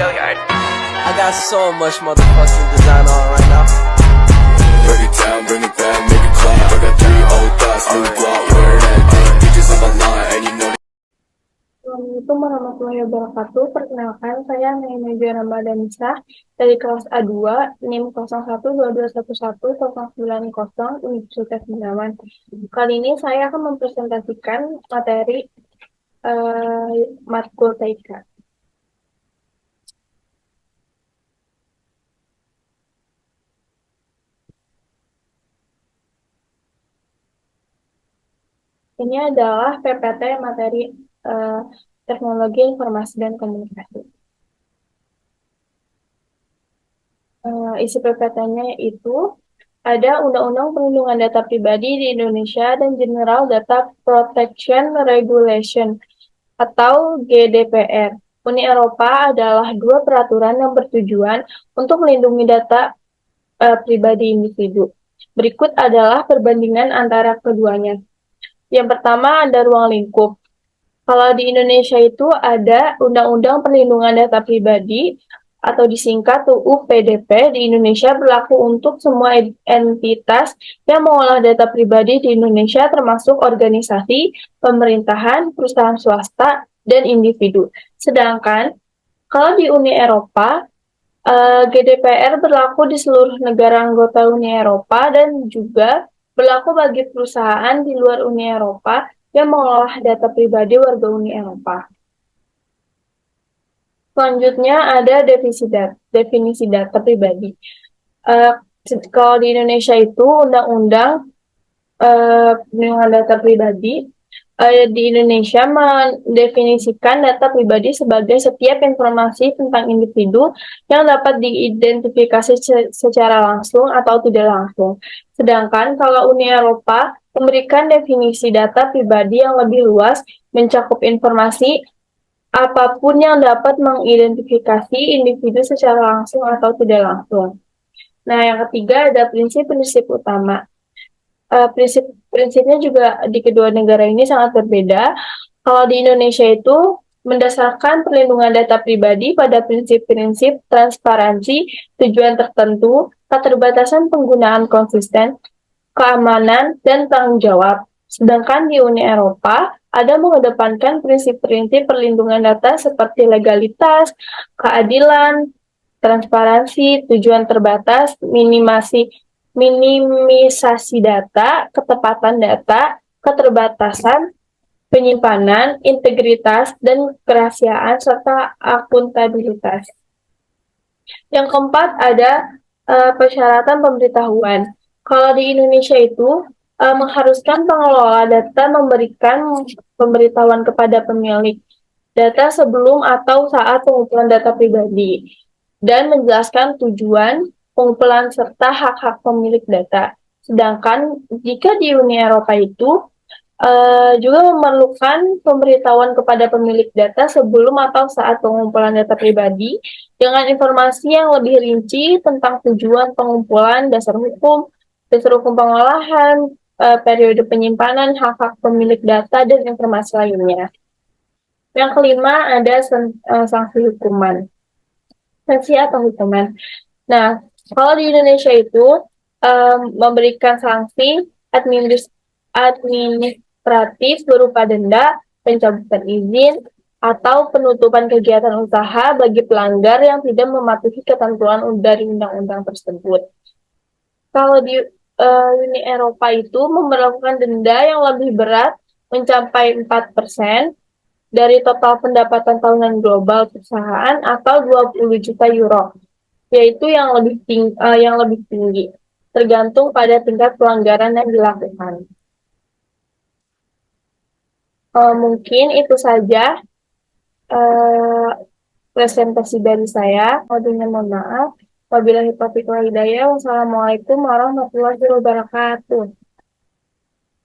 I got so much motherfucking design on right now. Break it down, bring it back, make it clap. I got 3 old thoughts, new block, where that day. Bitches on my line, and you know. Assalamualaikum warahmatullahi wabarakatuh. Perkenalkan, saya Naimeja Ramadanisa dari kelas A2, NIM 0122110990 Universitas Bengawan. Kali ini saya akan mempresentasikan materi matkul TIK. Ini adalah PPT materi Teknologi Informasi dan Komunikasi. Isi PPT-nya itu ada Undang-Undang Perlindungan Data Pribadi di Indonesia dan General Data Protection Regulation atau GDPR. Uni Eropa adalah dua peraturan yang bertujuan untuk melindungi data pribadi individu. Berikut adalah perbandingan antara keduanya. Yang pertama ada ruang lingkup. Kalau di Indonesia itu ada Undang-Undang Perlindungan Data Pribadi atau disingkat UU PDP di Indonesia berlaku untuk semua entitas yang mengolah data pribadi di Indonesia termasuk organisasi, pemerintahan, perusahaan swasta, dan individu. Sedangkan kalau di Uni Eropa, GDPR berlaku di seluruh negara anggota Uni Eropa dan juga berlaku bagi perusahaan di luar Uni Eropa yang mengolah data pribadi warga Uni Eropa. Selanjutnya ada definisi data pribadi. Kalau di Indonesia itu Undang-Undang Perlindungan Data Pribadi di Indonesia mendefinisikan data pribadi sebagai setiap informasi tentang individu yang dapat diidentifikasi secara langsung atau tidak langsung. Sedangkan kalau Uni Eropa memberikan definisi data pribadi yang lebih luas, mencakup informasi apapun yang dapat mengidentifikasi individu secara langsung atau tidak langsung. Nah, yang ketiga ada prinsip-prinsip utama. Prinsipnya juga di kedua negara ini sangat berbeda. Kalau di Indonesia itu mendasarkan perlindungan data pribadi pada prinsip-prinsip transparansi, tujuan tertentu, keterbatasan penggunaan konsisten, keamanan, dan tanggung jawab. Sedangkan di Uni Eropa ada mengedepankan prinsip-prinsip perlindungan data seperti legalitas, keadilan, transparansi, tujuan terbatas, minimisasi data, ketepatan data, keterbatasan, penyimpanan, integritas, dan kerahasiaan, serta akuntabilitas. Yang keempat ada persyaratan pemberitahuan. Kalau di Indonesia itu mengharuskan pengelola data memberikan pemberitahuan kepada pemilik data sebelum atau saat pengumpulan data pribadi dan menjelaskan tujuan pengumpulan serta hak-hak pemilik data. Sedangkan jika di Uni Eropa itu juga memerlukan pemberitahuan kepada pemilik data sebelum atau saat pengumpulan data pribadi dengan informasi yang lebih rinci tentang tujuan pengumpulan, dasar hukum pengolahan, periode penyimpanan, hak-hak pemilik data, dan informasi lainnya. Yang kelima ada sanksi hukuman. Sanksi atau hukuman. Nah, kalau di Indonesia itu memberikan sanksi administratif berupa denda, pencabutan izin, atau penutupan kegiatan usaha bagi pelanggar yang tidak mematuhi ketentuan dari undang-undang tersebut. Kalau di Uni Eropa itu memberlakukan denda yang lebih berat mencapai 4% dari total pendapatan tahunan global perusahaan atau 20 juta euro. Yaitu yang lebih tinggi, tergantung pada tingkat pelanggaran yang dilakukan. Mungkin itu saja presentasi dari saya. Mohon maaf. Wabillahi taufiq wal hidayah. Wassalamualaikum warahmatullahi wabarakatuh.